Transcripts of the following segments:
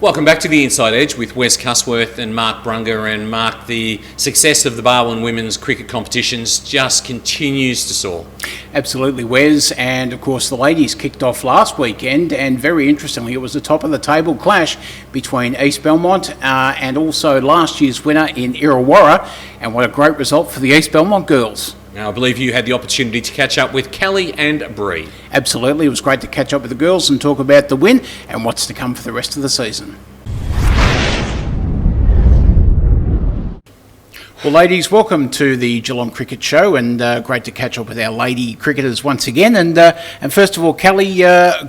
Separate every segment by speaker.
Speaker 1: Welcome back to the Inside Edge with Wes Cusworth and Mark Brunga. And Mark, the success of the Barwon women's cricket competitions just continues to soar.
Speaker 2: Absolutely, Wes, and of course the ladies kicked off last weekend, and very interestingly it was a top of the table clash between East Belmont and also last year's winner in Illawarra, and what a great result for the East Belmont girls.
Speaker 1: Now, I believe you had the opportunity to catch up with Kelly and Bree.
Speaker 2: Absolutely, it was great to catch up with the girls and talk about the win and what's to come for the rest of the season. Well, ladies, welcome to the Geelong Cricket Show, and great to catch up with our lady cricketers once again. And first of all, Kelly,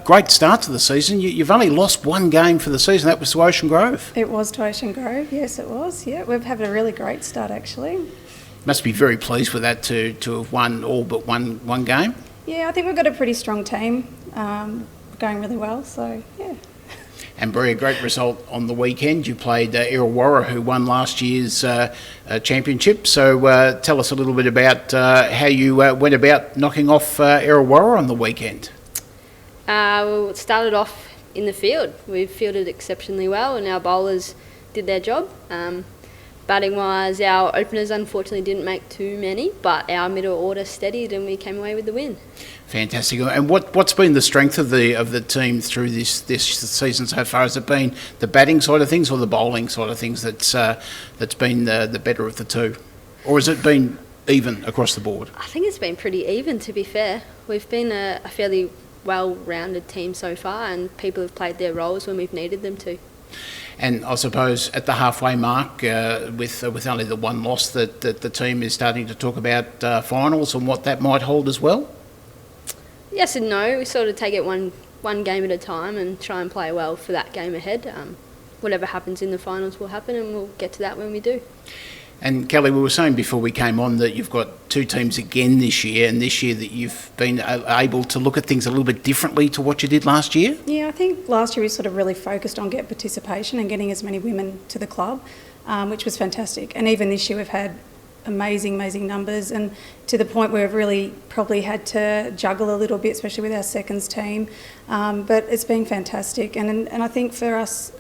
Speaker 2: great start to the season. You've only lost one game for the season. That was to Ocean Grove.
Speaker 3: It was to Ocean Grove, yes it was. Yeah, we've had a really great start actually.
Speaker 2: Must be very pleased with that to have won all but one game.
Speaker 3: Yeah, I think we've got a pretty strong team, going really well, so yeah.
Speaker 2: And Bree, a great result on the weekend. You played Illawarra, who won last year's championship. So tell us a little bit about how you went about knocking off Illawarra on the weekend.
Speaker 4: We started off in the field. We fielded exceptionally well and our bowlers did their job. Batting wise, our openers unfortunately didn't make too many, but our middle order steadied and we came away with the win.
Speaker 2: Fantastic. And what's been the strength of the team through this season so far? Has it been the batting side of things or the bowling side of things that's been the better of the two? Or has it been even across the board?
Speaker 4: I think it's been pretty even, to be fair. We've been a fairly well-rounded team so far and people have played their roles when we've needed them to.
Speaker 2: And I suppose at the halfway mark, with only the one loss, that the team is starting to talk about finals and what that might hold as well?
Speaker 4: Yes and no. We sort of take it one game at a time and try and play well for that game ahead. Whatever happens in the finals will happen and we'll get to that when we do.
Speaker 2: And Kelly, we were saying before we came on that you've got two teams again this year, and this year that you've been able to look at things a little bit differently to what you did last year?
Speaker 3: Yeah, I think last year we sort of really focused on getting participation and getting as many women to the club, which was fantastic. And even this year we've had amazing numbers, and to the point where we've really probably had to juggle a little bit, especially with our seconds team. But it's been fantastic, and I think for us,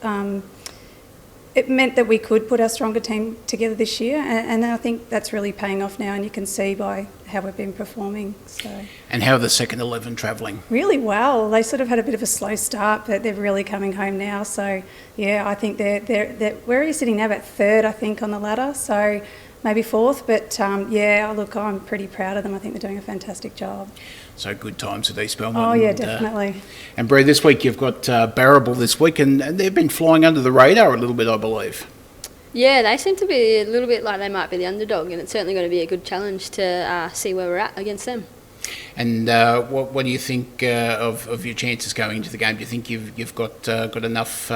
Speaker 3: it meant that we could put our stronger team together this year, and I think that's really paying off now, and you can see by how we've been performing. So.
Speaker 2: And how are the second 11 travelling?
Speaker 3: Really well. They sort of had a bit of a slow start, but they're really coming home now. So yeah, I think they're where are you sitting now? About third, I think, on the ladder. So maybe fourth, but yeah, look, I'm pretty proud of them. I think they're doing a fantastic job.
Speaker 2: So good times at East Belmont.
Speaker 3: Oh yeah, definitely.
Speaker 2: And Bree, this week you've got Barrable this week, and they've been flying under the radar a little bit, I believe.
Speaker 4: Yeah, they seem to be a little bit like they might be the underdog, and it's certainly going to be a good challenge to see where we're at against them.
Speaker 2: And what do you think of your chances going into the game? Do you think you've got enough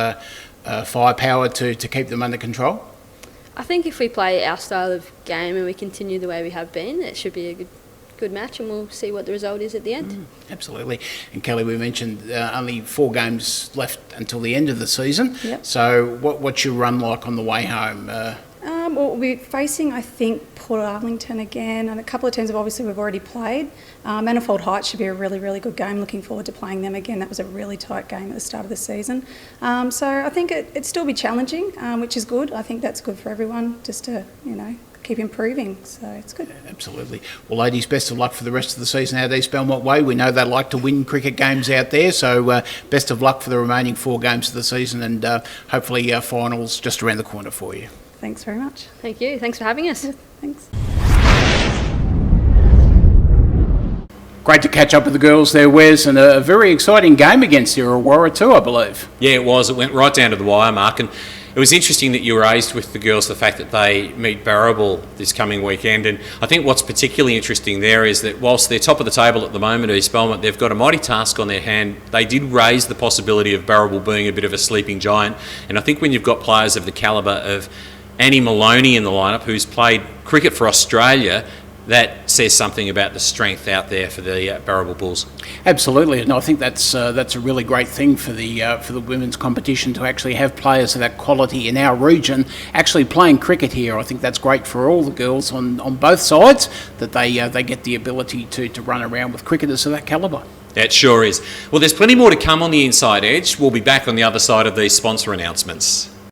Speaker 2: firepower to keep them under control?
Speaker 4: I think if we play our style of game and we continue the way we have been, it should be a good match, and we'll see what the result is at the end.
Speaker 2: Absolutely. And Kelly, we mentioned only 4 games left until the end of the season.
Speaker 3: Yep.
Speaker 2: So what's your run like on the way home?
Speaker 3: Well, we're facing, I think, Port Arlington again, and a couple of teams we've already played. Manifold Heights should be a really good game. Looking forward to playing them again. That was a really tight game at the start of the season. So I think it'd still be challenging, which is good. I think that's good for everyone, just to, keep improving, so it's good.
Speaker 2: Absolutely. Well, ladies, best of luck for the rest of the season out at East Belmont Way. We know they like to win cricket games out there, so best of luck for the remaining 4 games of the season, and hopefully finals just around the corner for you.
Speaker 3: Thanks very much.
Speaker 4: Thank you. Thanks for having us.
Speaker 3: Yeah, thanks.
Speaker 2: Great to catch up with the girls there, Wes, and a very exciting game against Illawarra too, I believe.
Speaker 1: Yeah, it was. It went right down to the wire, Mark, and it was interesting that you raised with the girls the fact that they meet Barrable this coming weekend, and I think what's particularly interesting there is that whilst they're top of the table at the moment, East Belmont, they've got a mighty task on their hand. They did raise the possibility of Barrable being a bit of a sleeping giant, and I think when you've got players of the calibre of Annie Maloney in the lineup, who's played cricket for Australia, that says something about the strength out there for the Barrable Bulls.
Speaker 2: Absolutely, and I think that's a really great thing for the women's competition, to actually have players of that quality in our region actually playing cricket here. I think that's great for all the girls on both sides, that they get the ability to run around with cricketers of that calibre.
Speaker 1: It sure is. Well, there's plenty more to come on the Inside Edge. We'll be back on the other side of these sponsor announcements.